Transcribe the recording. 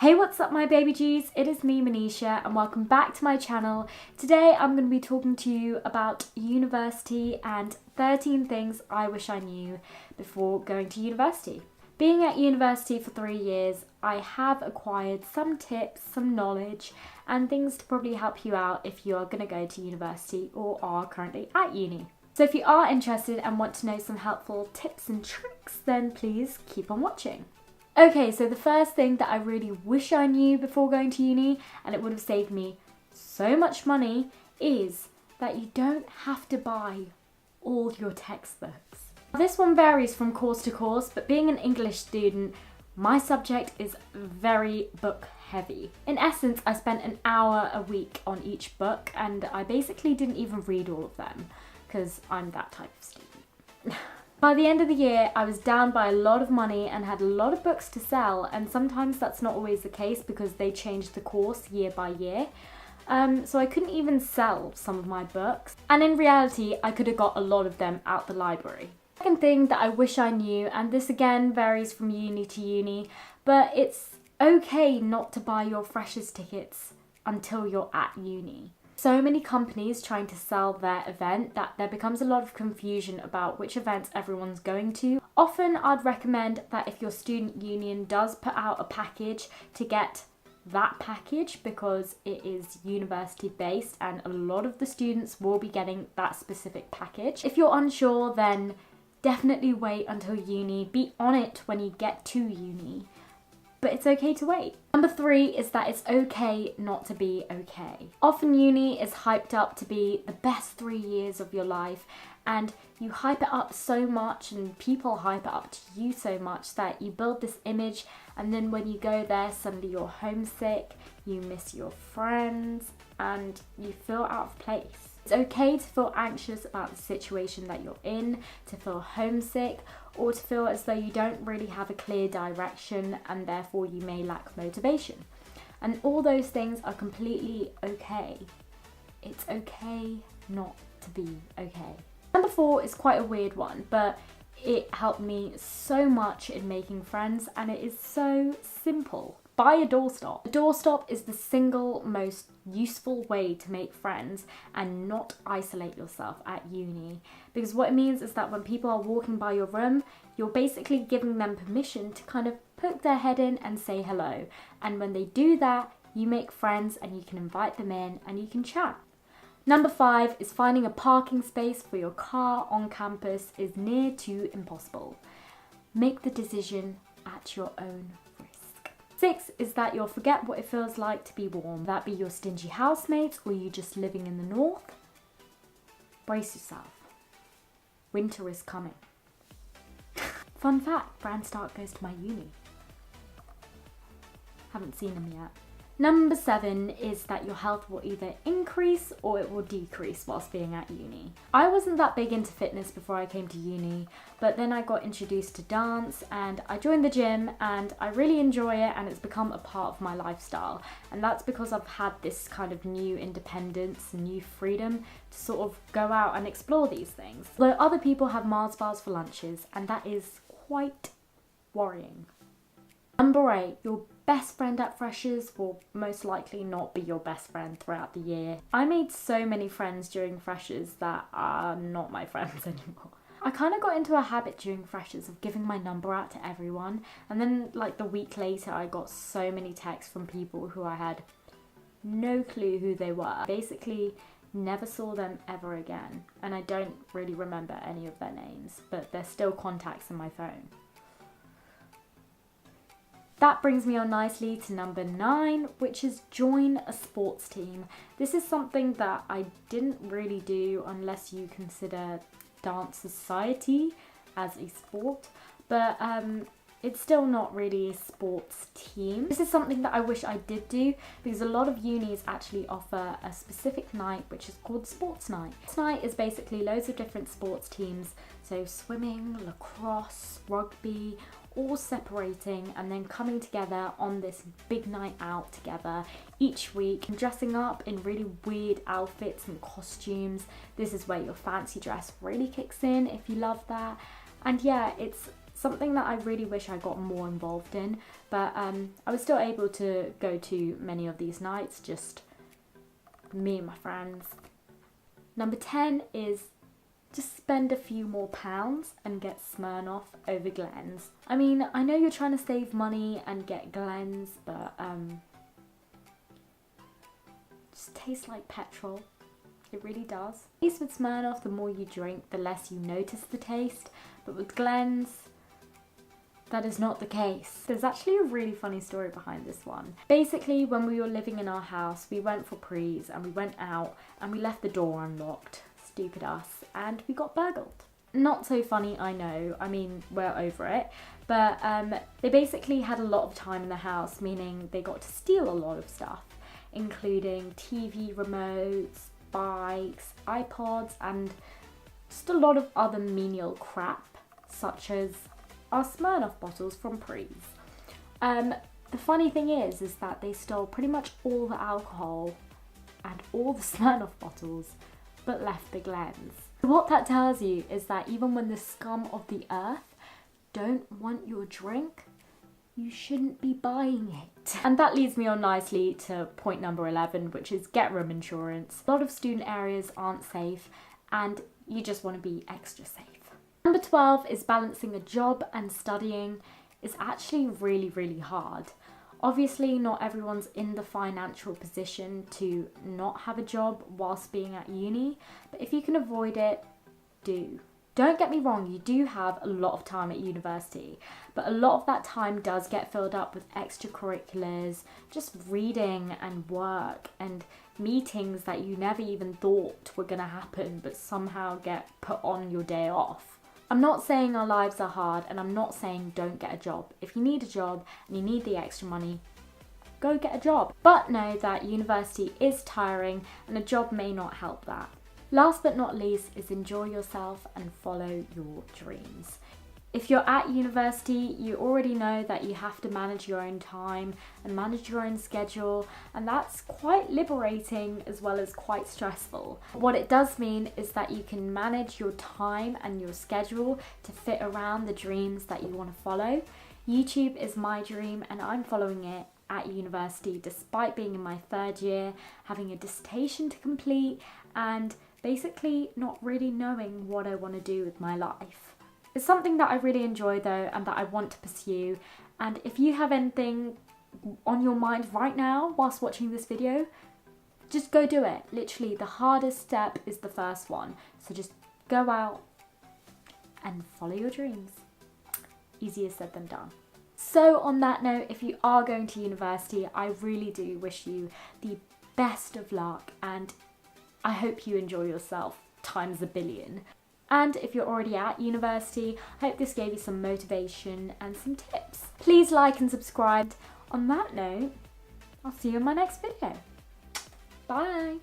Hey, what's up my baby G's? It is me, Manisha, and welcome back to my channel. Today I'm going to be talking to you about university and 13 things I wish I knew before going to university. Being at university for 3 years, I have acquired some tips, some knowledge, and things to probably help you out if you are going to go to university or are currently at uni. So if you are interested and want to know some helpful tips and tricks, then please keep on watching. Okay, so the first thing that I really wish I knew before going to uni, and it would have saved me so much money, is that you don't have to buy all your textbooks. This one varies from course to course, but being an English student, my subject is very book heavy. In essence, I spent an hour a week on each book, and I basically didn't even read all of them, because I'm that type of student. By the end of the year, I was down by a lot of money and had a lot of books to sell, and sometimes that's not always the case because they change the course year by year. So I couldn't even sell some of my books, and in reality, I could have got a lot of them out the library. Second thing that I wish I knew, and this again varies from uni to uni, but it's okay not to buy your freshers tickets until you're at uni. So many companies trying to sell their event that there becomes a lot of confusion about which events everyone's going to. Often I'd recommend that if your student union does put out a package, to get that package because it is university based and a lot of the students will be getting that specific package. If you're unsure, then definitely wait until uni. Be on it when you get to uni. But it's okay to wait. Number 3 is that it's okay not to be okay. Often uni is hyped up to be the best 3 years of your life, and you hype it up so much and people hype it up to you so much that you build this image, and then when you go there suddenly you're homesick, you miss your friends, and you feel out of place. It's okay to feel anxious about the situation that you're in, to feel homesick, or to feel as though you don't really have a clear direction and therefore you may lack motivation. And all those things are completely okay. It's okay not to be okay. Number 4 is quite a weird one, but it helped me so much in making friends, and it is so simple. Buy a doorstop. A doorstop is the single most useful way to make friends and not isolate yourself at uni. Because what it means is that when people are walking by your room, you're basically giving them permission to kind of poke their head in and say hello. And when they do that, you make friends and you can invite them in and you can chat. Number 5 is finding a parking space for your car on campus is near to impossible. Make the decision at your own risk. 6 is that you'll forget what it feels like to be warm. That be your stingy housemates or you just living in the north. Brace yourself. Winter is coming. Fun fact, Bran Stark goes to my uni. Haven't seen him yet. Number 7 is that your health will either increase or it will decrease whilst being at uni. I wasn't that big into fitness before I came to uni, but then I got introduced to dance and I joined the gym and I really enjoy it, and it's become a part of my lifestyle. And that's because I've had this kind of new independence, new freedom to sort of go out and explore these things. Although other people have Mars bars for lunches, and that is quite worrying. Number 8, your best friend at freshers will most likely not be your best friend throughout the year. I made so many friends during freshers that are not my friends anymore. I kind of got into a habit during freshers of giving my number out to everyone, and then like the week later I got so many texts from people who I had no clue who they were. Basically never saw them ever again, and I don't really remember any of their names, but they're still contacts in my phone. That brings me on nicely to number 9, which is join a sports team. This is something that I didn't really do unless you consider dance society as a sport, but it's still not really a sports team. This is something that I wish I did do, because a lot of unis actually offer a specific night which is called sports night. Sports night is basically loads of different sports teams, so swimming, lacrosse, rugby, all separating and then coming together on this big night out together each week, and dressing up in really weird outfits and costumes. This is where your fancy dress really kicks in if you love that. And yeah, it's something that I really wish I got more involved in, but I was still able to go to many of these nights, just me and my friends. Number 10 is just spend a few more pounds and get Smirnoff over Glen's. I mean, I know you're trying to save money and get Glen's, but just tastes like petrol. It really does. At least with Smirnoff, the more you drink, the less you notice the taste. But with Glen's, that is not the case. There's actually a really funny story behind this one. Basically, when we were living in our house, we went for prees and we went out and we left the door unlocked. Stupid us. And we got burgled. Not so funny, I know. I mean, we're over it. But they basically had a lot of time in the house, meaning they got to steal a lot of stuff, including TV remotes, bikes, iPods, and just a lot of other menial crap, such as our Smirnoff bottles from prees. The funny thing is that they stole pretty much all the alcohol and all the Smirnoff bottles, but left the Glens. What that tells you is that even when the scum of the earth don't want your drink, you shouldn't be buying it. And that leads me on nicely to point number 11, which is get room insurance. A lot of student areas aren't safe and you just want to be extra safe. Number 12 is balancing a job and studying is actually really, really hard. Obviously, not everyone's in the financial position to not have a job whilst being at uni, but if you can avoid it, do. Don't get me wrong, you do have a lot of time at university, but a lot of that time does get filled up with extracurriculars, just reading and work and meetings that you never even thought were going to happen but somehow get put on your day off. I'm not saying our lives are hard, and I'm not saying don't get a job. If you need a job and you need the extra money, go get a job. But know that university is tiring and a job may not help that. Last but not least is enjoy yourself and follow your dreams. If you're at university, you already know that you have to manage your own time and manage your own schedule, and that's quite liberating as well as quite stressful. What it does mean is that you can manage your time and your schedule to fit around the dreams that you want to follow. YouTube is my dream and I'm following it at university despite being in my third year, having a dissertation to complete, and basically not really knowing what I want to do with my life. It's something that I really enjoy though and that I want to pursue, and if you have anything on your mind right now whilst watching this video, just go do it. Literally the hardest step is the first one, so just go out and follow your dreams. Easier said than done. So on that note, if you are going to university, I really do wish you the best of luck and I hope you enjoy yourself times a billion. And if you're already at university, I hope this gave you some motivation and some tips. Please like and subscribe. On that note, I'll see you in my next video. Bye.